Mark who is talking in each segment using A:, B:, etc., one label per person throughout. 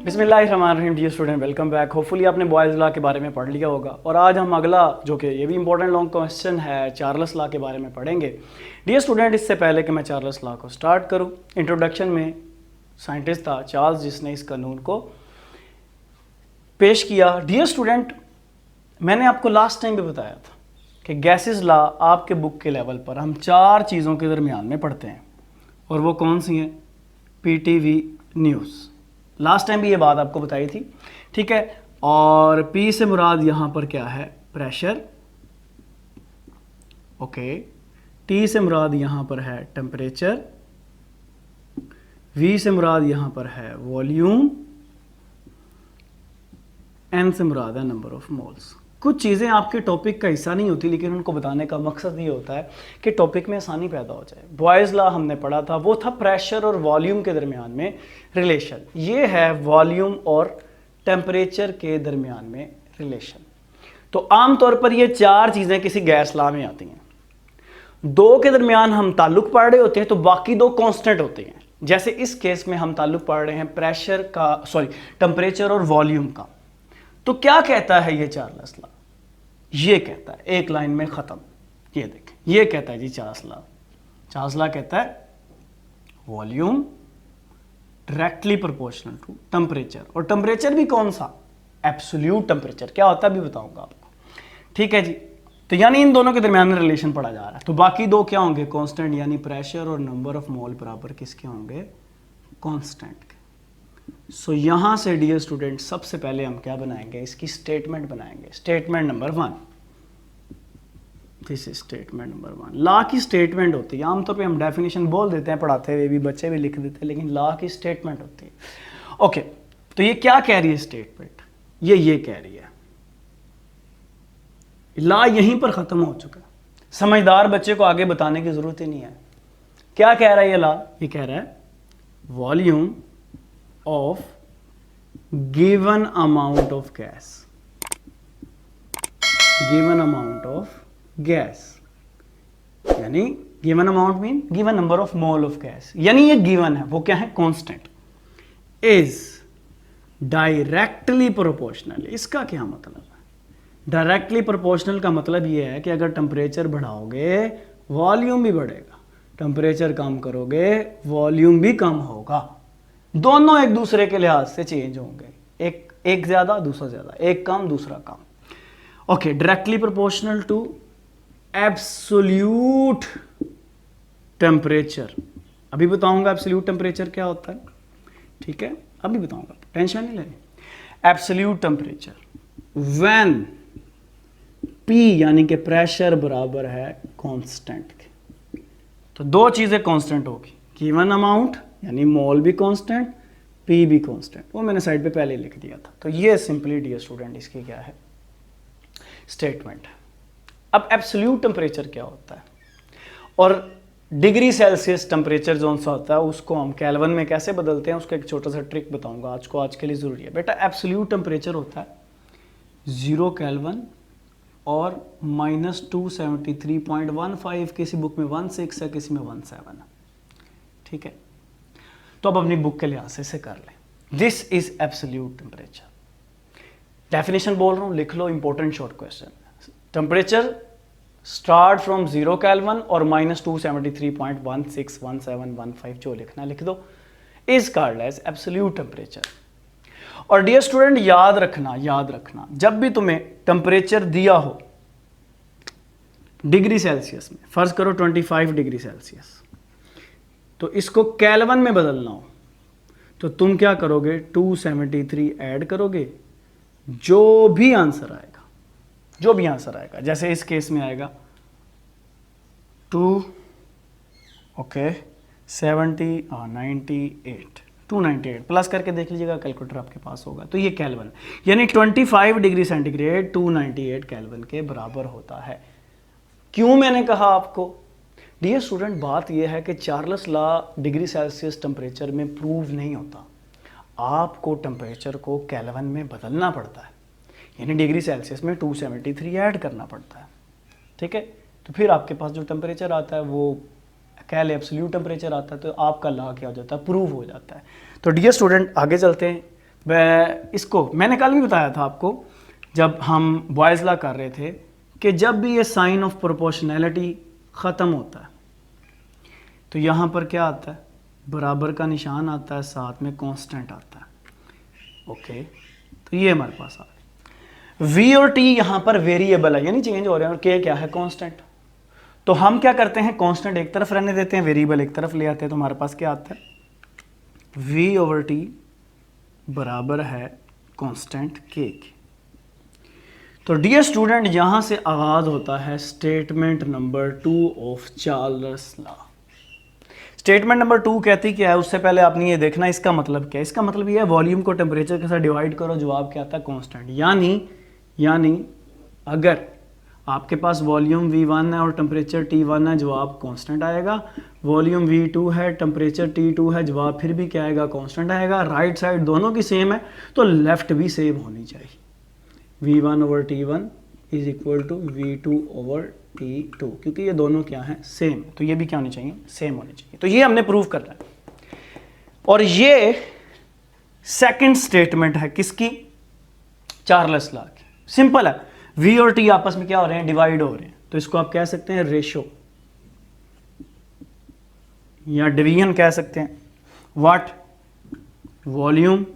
A: बिस्मिल्लाहिर्रहमानिर्रहीम। Dear student, welcome back. Hopefully आपने Boyle's law के बारे में पढ़ लिया होगा और आज हम अगला जो कि ये भी इंपॉर्टेंट लॉन्ग क्वेश्चन है चार्ल्स लॉ के बारे में पढ़ेंगे। डियर स्टूडेंट, इससे पहले कि मैं चार्ल्स लॉ को स्टार्ट करूँ, इंट्रोडक्शन में साइंटिस्ट था चार्ल्स जिसने इस कानून को पेश किया। डियर स्टूडेंट, मैंने आपको लास्ट टाइम भी बताया था कि गैसेस लॉ आपके बुक के लेवल पर हम चार चीज़ों के दरमियान में पढ़ते हैं और वो कौन सी हैं? PTV news. लास्ट टाइम भी ये बात आपको बताई थी, ठीक है। और पी से मुराद यहाँ पर क्या है? प्रेशर। ओके। टी से मुराद यहाँ पर है टेम्परेचर। वी से मुराद यहाँ पर है वॉल्यूम। एन से मुराद है नंबर ऑफ मोल्स। कुछ चीज़ें आपके टॉपिक का हिस्सा नहीं होती, लेकिन उनको बताने का मकसद ये होता है कि टॉपिक में आसानी पैदा हो जाए। बॉयज़ लॉ हमने पढ़ा था, वो था प्रेशर और वॉल्यूम के दरमियान में रिलेशन। ये है वॉल्यूम और टेम्परेचर के दरमियान में रिलेशन। तो आमतौर पर ये चार चीज़ें किसी गैस लॉ में आती हैं। दो के दरमियान हम ताल्लुक पढ़ रहे होते हैं तो बाकी दो कांस्टेंट होते हैं। जैसे इस केस में हम ताल्लुक पढ़ रहे हैं प्रेशर का, टेम्परेचर और वॉल्यूम का। तो क्या कहता है ये चार्ल्स लॉ? ये कहता है, एक लाइन में खत्म। ये देखें, ये कहता है जी चार्ल्स लॉ कहता है volume directly proportional to temperature. और टेम्परेचर भी कौन सा? Absolute temperature. क्या होता है अभी बताऊंगा आपको, ठीक है जी। तो यानी इन दोनों के दरमियान में रिलेशन पढ़ा जा रहा है। तो बाकी दो क्या होंगे? कांस्टेंट, यानी प्रेशर और नंबर ऑफ मोल बराबर किसके होंगे? कांस्टेंट के। सो यहां से डियर स्टूडेंट सबसे पहले हम क्या बनाएंगे? इसकी स्टेटमेंट बनाएंगे। Statement number 1, this is statement number 1। Law की स्टेटमेंट होती है, आमतौर पे हम डेफिनेशन बोल देते हैं पढ़ाते हुए भी, बच्चे भी लिख देते हैं, लेकिन लॉ की स्टेटमेंट होती है। ओके, तो ये क्या कह रही है स्टेटमेंट? ये कह रही है, लॉ यहीं पर खत्म हो चुका है। समझदार बच्चे को आगे बताने की जरूरत ही नहीं है। क्या कह रहा है ये लॉ? ये कह रहा है volume of given amount of gas, given amount of gas, यानी given amount mean given number of mole of gas, यानी ये given है, वो क्या है? constant, is directly proportional। इसका क्या मतलब है? डायरेक्टली प्रोपोर्शनल का मतलब ये है कि अगर टेम्परेचर बढ़ाओगे वॉल्यूम भी बढ़ेगा, टेम्परेचर कम करोगे वॉल्यूम भी कम होगा। दोनों एक दूसरे के लिहाज से चेंज होंगे, एक ज्यादा दूसरा ज्यादा, एक कम दूसरा कम। Okay, directly proportional to absolute temperature. अभी बताऊंगा एब्सोल्यूट टेम्परेचर क्या होता है, ठीक है, अभी बताऊंगा, टेंशन नहीं लेनी। एब्सोल्यूट टेम्परेचर व्हेन पी यानी कि प्रेशर बराबर है कांस्टेंट के। तो दो चीजें कांस्टेंट होगी, गिवन अमाउंट यानी मोल भी कांस्टेंट, पी भी कांस्टेंट। वो मैंने साइड पे पहले लिख दिया था। तो ये सिंपली डियर स्टूडेंट इसकी क्या है? स्टेटमेंट है। अब एब्सोल्यूट टेम्परेचर क्या होता है और डिग्री सेल्सियस टेम्परेचर जो सा होता है उसको हम केल्विन में कैसे बदलते हैं, उसका एक छोटा सा ट्रिक बताऊंगा आज के लिए ज़रूरी है। बेटा, एब्सोल्यूट टेम्परेचर होता है 0 केल्विन और -273.15, किसी बुक में 16 है, किसी में 17 है, ठीक है। तो अब अपनी बुक के लिहाज से इसे कर लें। This is absolute temperature. Definition बोल रहा हूं, लिख लो, important short question. Temperature start from 0 kelvin और -273.161715 जो लिखना लिख दो, is called as absolute temperature. और डियर स्टूडेंट याद रखना जब भी तुम्हें टेम्परेचर दिया हो डिग्री सेल्सियस में, फर्ज करो 25 डिग्री सेल्सियस, तो इसको केल्विन में बदलना हो तो तुम क्या करोगे? 273 ऐड करोगे, जो भी आंसर आएगा, जैसे इस केस में आएगा 298 प्लस करके देख लीजिएगा, कैलकुलेटर आपके पास होगा। तो ये केल्विन, यानी 25 डिग्री सेंटीग्रेड 298 केल्विन के बराबर होता है। क्यों मैंने कहा आपको? डियर स्टूडेंट, बात यह है कि Charles law degree Celsius temperature में प्रूव नहीं होता, आपको टेम्परेचर को केल्विन में बदलना पड़ता है, यानी डिग्री सेल्सियस में 273 ऐड करना पड़ता है, ठीक है। तो फिर आपके पास जो टेम्परेचर आता है वो कह ले एब्सोल्यूट टेम्परेचर आता है, तो आपका लॉ क्या हो जाता है? प्रूव हो जाता है। तो डियर स्टूडेंट आगे चलते हैं। वह इसको मैंने कल भी बताया था आपको जब हम बॉयज़ लॉ कर रहे थे कि जब भी ये साइन ऑफ प्रोपोर्शनैलिटी ख़त्म होता है तो यहाँ पर क्या आता है, बराबर का निशान आता है, साथ में कांस्टेंट आता है। ओके, तो ये हमारे पास आ गया। v और t यहाँ पर वेरिएबल है, यानी चेंज हो रहे हैं, और k क्या है, कांस्टेंट। तो हम क्या करते हैं, कांस्टेंट एक तरफ रहने देते हैं, वेरिएबल एक तरफ ले आते हैं, तो हमारे पास क्या आता है, v ओवर t बराबर है कांस्टेंट k के। तो डियर स्टूडेंट, यहाँ से आगाज होता है statement number 2 of Charles law. Statement number 2 कहती क्या है, उससे पहले आपने ये देखना इसका मतलब क्या है। इसका मतलब ये है वॉल्यूम को टेम्परेचर के साथ डिवाइड करो, जवाब क्या आता है, कांस्टेंट। यानी अगर आपके पास वॉल्यूम V1 है और टेम्परेचर T1 है, जवाब कांस्टेंट आएगा। वॉल्यूम V2 है, टेम्परेचर T2 है, जवाब फिर भी क्या आएगा, कांस्टेंट आएगा। राइट साइड दोनों की सेम है तो लेफ्ट भी सेम होनी चाहिए। V1 over T1 is equal to V2 over T2, क्योंकि ये दोनों क्या हैं, सेम, तो ये भी क्या होनी चाहिए, सेम होनी चाहिए। तो ये हमने प्रूव करना है। और ये सेकंड स्टेटमेंट है किसकी, चार्ल्स लॉ की। सिंपल है, V और T आपस में क्या हो रहे हैं, डिवाइड हो रहे हैं, तो इसको आप कह सकते हैं रेशो या डिवीजन कह सकते हैं। What, volume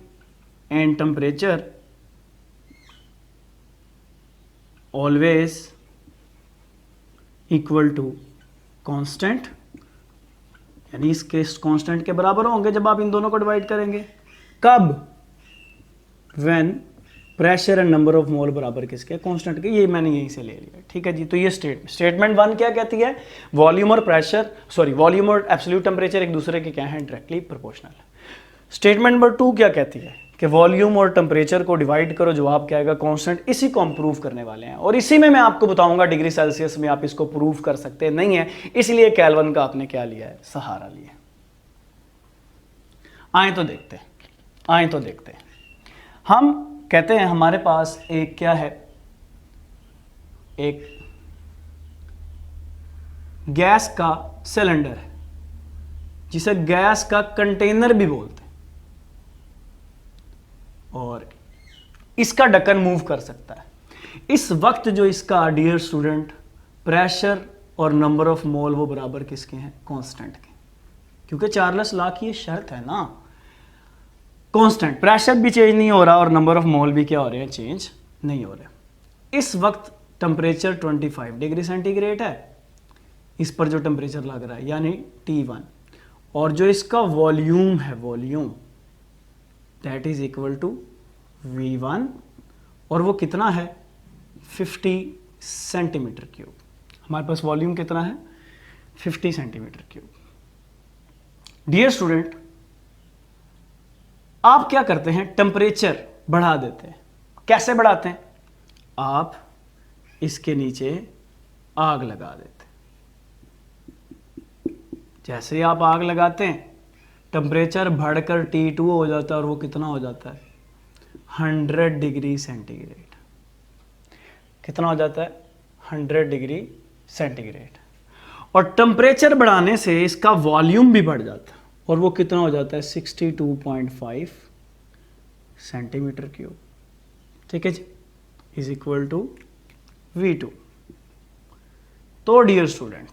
A: and temperature always equal to constant, यानी इसके कांस्टेंट के बराबर होंगे जब आप इन दोनों को डिवाइड करेंगे। कब, when pressure and number of mole बराबर किसके, कांस्टेंट के। ये मैंने यहीं से ले लिया, ठीक है जी। तो ये स्टेटमेंट 1 क्या कहती है, वॉल्यूम और प्रेशर, वॉल्यूम और एब्सोल्यूट टेम्परेचर एक दूसरे के क्या हैं, डायरेक्टली प्रोपोर्शनल। स्टेटमेंट नंबर 2 क्या कहती है कि वॉल्यूम और टेम्परेचर को डिवाइड करो, जवाब क्या आएगा, कांस्टेंट। इसी को हम प्रूव करने वाले हैं और इसी में मैं आपको बताऊंगा डिग्री सेल्सियस में आप इसको प्रूव कर सकते नहीं है, इसलिए केल्विन का आपने क्या लिया है, सहारा लिया। आए तो देखते हैं। हम कहते हैं हमारे पास एक क्या है, एक गैस का सिलेंडर है जिसे गैस का कंटेनर भी बोलते हैं, और इसका ढक्कन मूव कर सकता है। इस वक्त जो इसका डियर स्टूडेंट प्रेशर और नंबर ऑफ मोल वो बराबर किसके हैं, कांस्टेंट के, क्योंकि चार्ल्स लॉ की ये शर्त है ना, कांस्टेंट, प्रेशर भी चेंज नहीं हो रहा और नंबर ऑफ मोल भी क्या हो रहे हैं, चेंज नहीं हो रहे। इस वक्त टेम्परेचर 25 डिग्री सेंटीग्रेड है, इस पर जो टेम्परेचर लग रहा है यानी T1, और जो इसका वॉल्यूम है, volume that is equal to V1, और वो कितना है, 50 सेंटीमीटर क्यूब। हमारे पास वॉल्यूम कितना है, 50 सेंटीमीटर क्यूब। डियर स्टूडेंट, आप क्या करते हैं, टेम्परेचर बढ़ा देते हैं। कैसे बढ़ाते हैं, आप इसके नीचे आग लगा देते हैं। जैसे ही आप आग लगाते हैं टेम्परेचर बढ़कर T2 हो जाता है, और वो कितना हो जाता है, 100 डिग्री सेंटीग्रेड। कितना हो जाता है, 100 डिग्री सेंटीग्रेड। और टेम्परेचर बढ़ाने से इसका वॉल्यूम भी बढ़ जाता है, और वो कितना हो जाता है, 62.5 सेंटीमीटर क्यूब। ठीक है जी, इज इक्वल टू V2। तो डियर स्टूडेंट,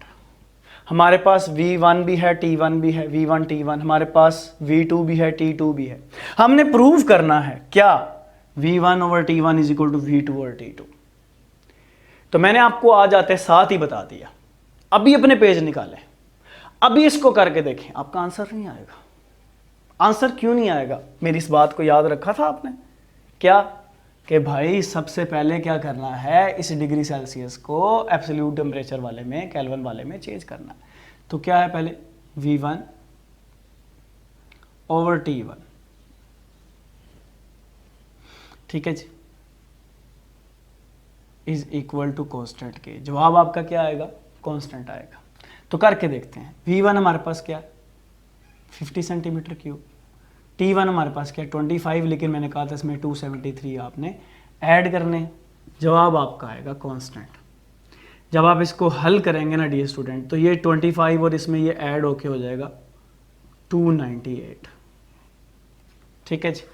A: हमारे पास V1 भी है, T1 भी है, V1 T1, हमारे पास V2 भी है, T2 भी है। हमने प्रूव करना है क्या, V1 over T1 is equal to V2 over T2। तो मैंने आपको आज आते साथ ही बता दिया। अभी अपने पेज निकालें, अभी इसको करके देखें, आपका आंसर नहीं आएगा। आंसर क्यों नहीं आएगा, मेरी इस बात को याद रखा था आपने, क्या कि भाई सबसे पहले क्या करना है, इस डिग्री सेल्सियस को एब्सोल्यूट टेम्परेचर वाले में, केल्विन वाले में चेंज करना है। तो क्या है, पहले V1 ओवर T1, ठीक है जी, इज इक्वल टू कांस्टेंट के। जवाब आपका क्या आएगा, कांस्टेंट आएगा। तो करके देखते हैं। V1 हमारे पास क्या, 50 सेंटीमीटर क्यूब। T1 हमारे पास क्या, 25, लेकिन मैंने कहा था इसमें 273 आपने ऐड करने, जवाब आपका आएगा कांस्टेंट। जब आप इसको हल करेंगे ना डियर स्टूडेंट, तो ये 25 और इसमें ये ऐड होके हो जाएगा 298। ठीक है जी,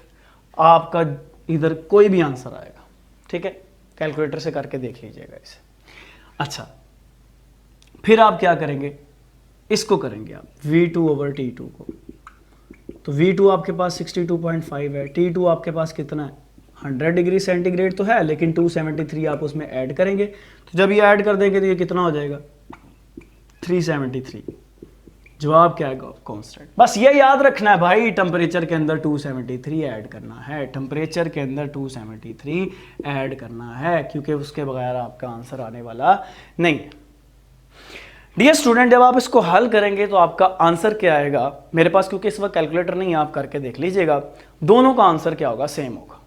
A: आपका इधर कोई भी आंसर आएगा। ठीक है, कैलकुलेटर से करके देख लीजिएगा इसे। अच्छा, फिर आप क्या करेंगे, इसको करेंगे आप V2/T2 को। तो V2 आपके पास 62.5 है, T2 आपके पास कितना है 100 डिग्री सेंटीग्रेड तो है, लेकिन 273 आप उसमें ऐड करेंगे। तो जब ये ऐड कर देंगे तो ये कितना हो जाएगा 373। जवाब क्या है कांस्टेंट। बस ये याद रखना है भाई, टेम्परेचर के अंदर 273 ऐड करना है, टेम्परेचर के अंदर 273 ऐड करना है, क्योंकि उसके बगैर आपका आंसर आने वाला नहीं है। डियर स्टूडेंट, जब आप इसको हल करेंगे तो आपका आंसर क्या आएगा, मेरे पास क्योंकि इस वक्त कैलकुलेटर नहीं है, आप करके देख लीजिएगा, दोनों का आंसर क्या होगा, सेम होगा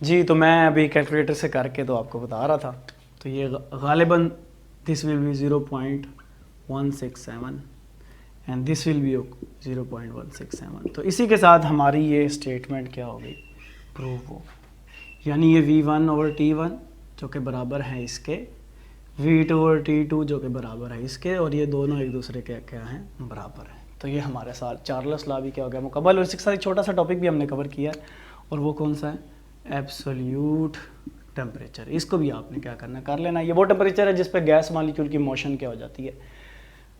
A: जी। तो मैं अभी कैलकुलेटर से करके तो आपको बता रहा था, तो ये गालिबन this will be 0.167 and this will be 0.167। तो इसी के साथ हमारी ये स्टेटमेंट क्या होगी, प्रूव हो, यानी ये V1/T1 जो कि बराबर है इसके, V2/T2 जो कि बराबर है इसके, और ये दोनों एक दूसरे के क्या हैं, बराबर हैं। तो ये हमारे साथ चार्ल्स लॉ भी क्या हो गया मुकम्मल। और इसके साथ एक छोटा सा टॉपिक भी हमने कवर किया है, और वो कौन सा है, एब्सोल्यूट टेम्परेचर। इसको भी आपने क्या करना, कर लेना। ये वो टेम्परेचर है जिस पे गैस मॉलिक्यूल की मोशन क्या हो जाती है,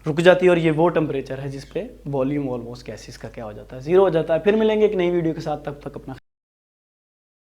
A: रुक जाती है, और ये वो टेम्परेचर है जिस पे वॉल्यूम ऑलमोस्ट गैसेस का क्या हो जाता है, 0 हो जाता है। फिर मिलेंगे एक नई वीडियो के साथ, तब तक अपना